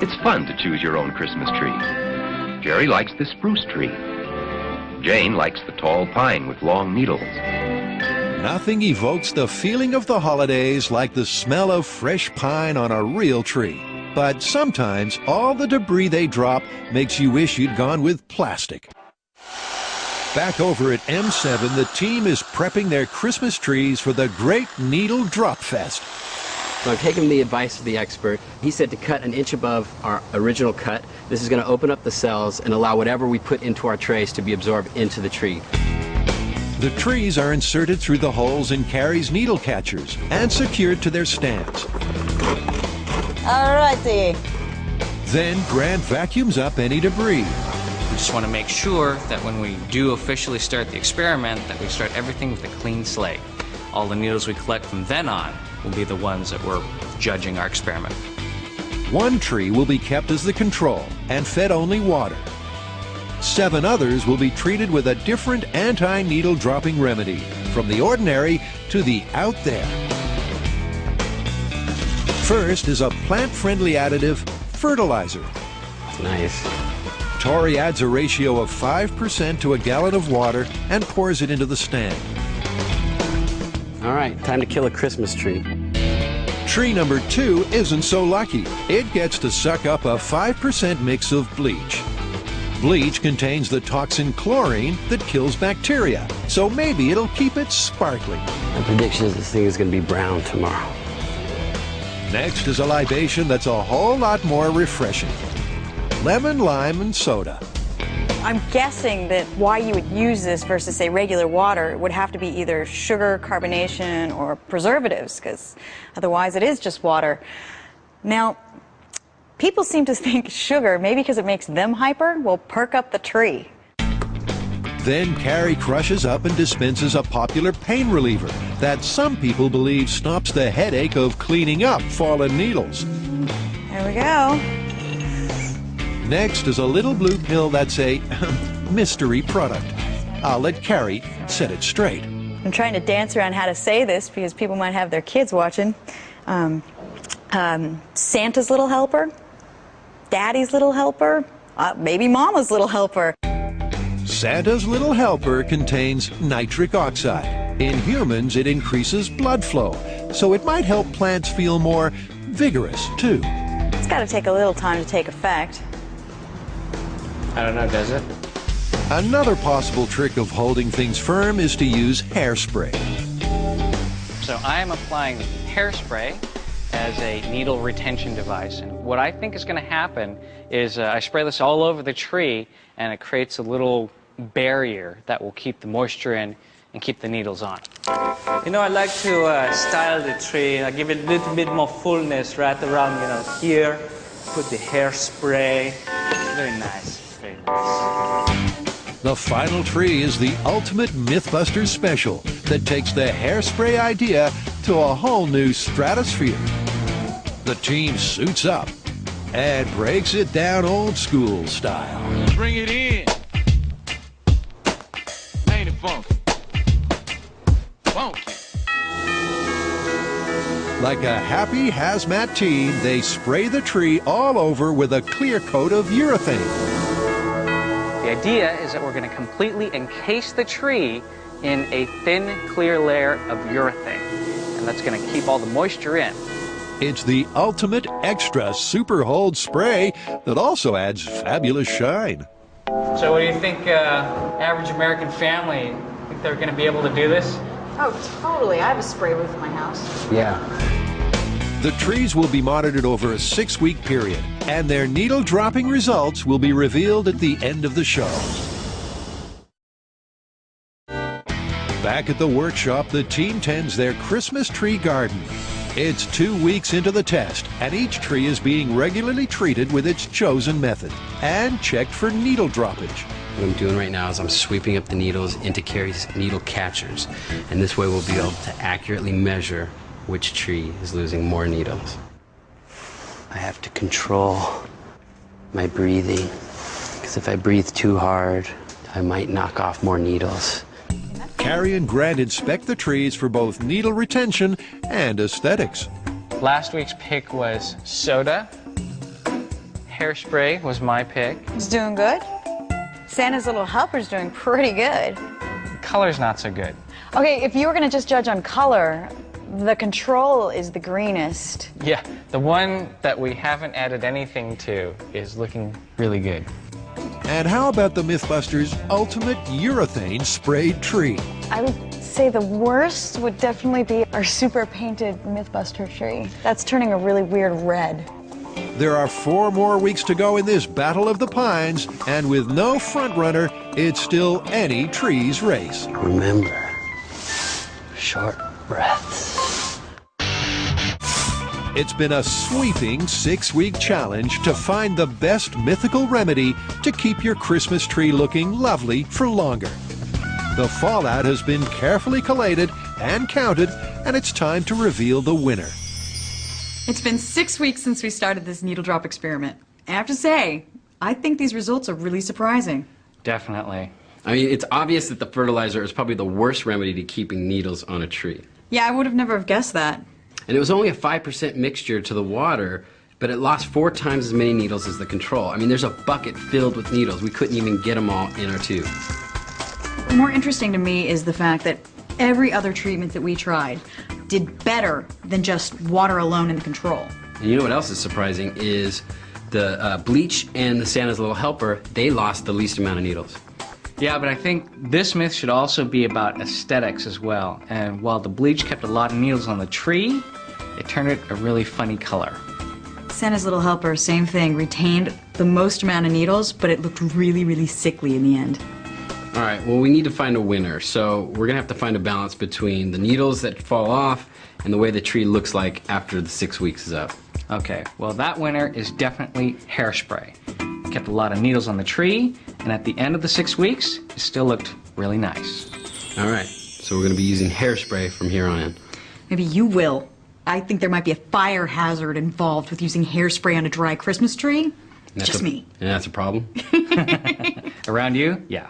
It's fun to choose your own Christmas tree. Jerry likes the spruce tree. Jane likes the tall pine with long needles. Nothing evokes the feeling of the holidays like the smell of fresh pine on a real tree. But sometimes all the debris they drop makes you wish you'd gone with plastic. Back over at M7, the team is prepping their Christmas trees for the Great Needle Drop Fest. So I've taken the advice of the expert. He said to cut an inch above our original cut. This is going to open up the cells and allow whatever we put into our trays to be absorbed into the tree. The trees are inserted through the holes in Carrie's needle catchers and secured to their stands. All righty. Then Grant vacuums up any debris. We just want to make sure that when we do officially start the experiment, that we start everything with a clean slate. All the needles we collect from then on will be the ones that we're judging our experiment. One tree will be kept as the control and fed only water. 7 others will be treated with a different anti-needle dropping remedy, from the ordinary to the out there. First is a plant-friendly additive, fertilizer. Nice. Tori adds a ratio of 5% to a gallon of water and pours it into the stand. All right, time to kill a Christmas tree. Tree number 2 isn't so lucky. It gets to suck up a 5% mix of bleach. Bleach contains the toxin chlorine that kills bacteria, so maybe it'll keep it sparkling. My prediction is this thing is going to be brown tomorrow. Next is a libation that's a whole lot more refreshing. Lemon, lime, and soda. I'm guessing that why you would use this versus, say, regular water would have to be either sugar, carbonation, or preservatives, because otherwise it is just water. Now, people seem to think sugar, maybe because it makes them hyper, will perk up the tree. Then Carrie crushes up and dispenses a popular pain reliever that some people believe stops the headache of cleaning up fallen needles. There we go. Next is a little blue pill that's a mystery product. I'll let Carrie set it straight. I'm trying to dance around how to say this because people might have their kids watching. Santa's little helper, Daddy's little helper, maybe Mama's little helper. Santa's little helper contains nitric oxide. In humans, it increases blood flow, so it might help plants feel more vigorous, too. It's got to take a little time to take effect. I don't know, does it? Another possible trick of holding things firm is to use hairspray. So I am applying hairspray as a needle retention device. And what I think is going to happen is I spray this all over the tree, and it creates a little barrier that will keep the moisture in and keep the needles on. You know, I like to style the tree. I give it a little bit more fullness right around, here. Put the hairspray. Very nice. Very nice. The final tree is the ultimate Mythbusters special that takes the hairspray idea to a whole new stratosphere. The team suits up and breaks it down old school style. Bring it in. Ain't it funky? Funky. Like a happy hazmat team, they spray the tree all over with a clear coat of urethane. The idea is that we're going to completely encase the tree in a thin, clear layer of urethane, and that's going to keep all the moisture in. It's the ultimate extra super hold spray that also adds fabulous shine. So what do you think, average American family, think they're going to be able to do this? Oh, totally. I have a spray booth in my house. Yeah. The trees will be monitored over a 6-week period, and their needle-dropping results will be revealed at the end of the show. Back at the workshop, the team tends their Christmas tree garden. It's 2 weeks into the test, and each tree is being regularly treated with its chosen method and checked for needle droppage. What I'm doing right now is I'm sweeping up the needles into Carrie's needle catchers, and this way we'll be able to accurately measure which tree is losing more needles. I have to control my breathing, because if I breathe too hard, I might knock off more needles. Carrie and Grant inspect the trees for both needle retention and aesthetics. Last week's pick was soda, Hairspray was my pick. It's doing good. Santa's Little Helper's doing pretty good. Color's not so good. Okay, if you were going to just judge on color, the Control is the greenest. Yeah, the one that we haven't added anything to is looking really good. And how about the Mythbusters Ultimate Urethane Sprayed Tree? I would say the worst would definitely be our super painted Mythbuster tree. That's turning a really weird red. There are 4 more weeks to go in this Battle of the Pines, and with no frontrunner, it's still any tree's race. Remember, short breaths. It's been a sweeping 6-week challenge to find the best mythical remedy to keep your Christmas tree looking lovely for longer. The fallout has been carefully collated and counted, and it's time to reveal the winner. It's been 6 weeks since we started this needle drop experiment. I have to say, I think these results are really surprising. Definitely. I mean, it's obvious that the fertilizer is probably the worst remedy to keeping needles on a tree. Yeah, I would have never have guessed that. And it was only a 5% mixture to the water, but it lost 4 times as many needles as the Control. I mean, there's a bucket filled with needles. We couldn't even get them all in our tube. More interesting to me is the fact that every other treatment that we tried did better than just water alone in the Control. And you know what else is surprising is the bleach and the Santa's Little Helper, they lost the least amount of needles. Yeah, but I think this myth should also be about aesthetics as well. And while the bleach kept a lot of needles on the tree, it turned it a really funny color. Santa's Little Helper, same thing, retained the most amount of needles, but it looked really, really sickly in the end. All right, well, we need to find a winner, so we're gonna have to find a balance between the needles that fall off and the way the tree looks like after the 6 weeks is up. Okay, well that winner is definitely Hairspray. It kept a lot of needles on the tree, and at the end of the 6 weeks, it still looked really nice. All right, so we're gonna be using Hairspray from here on in. Maybe you will. I think there might be a fire hazard involved with using hairspray on a dry Christmas tree. Just me. And that's a problem? Around you? Yeah.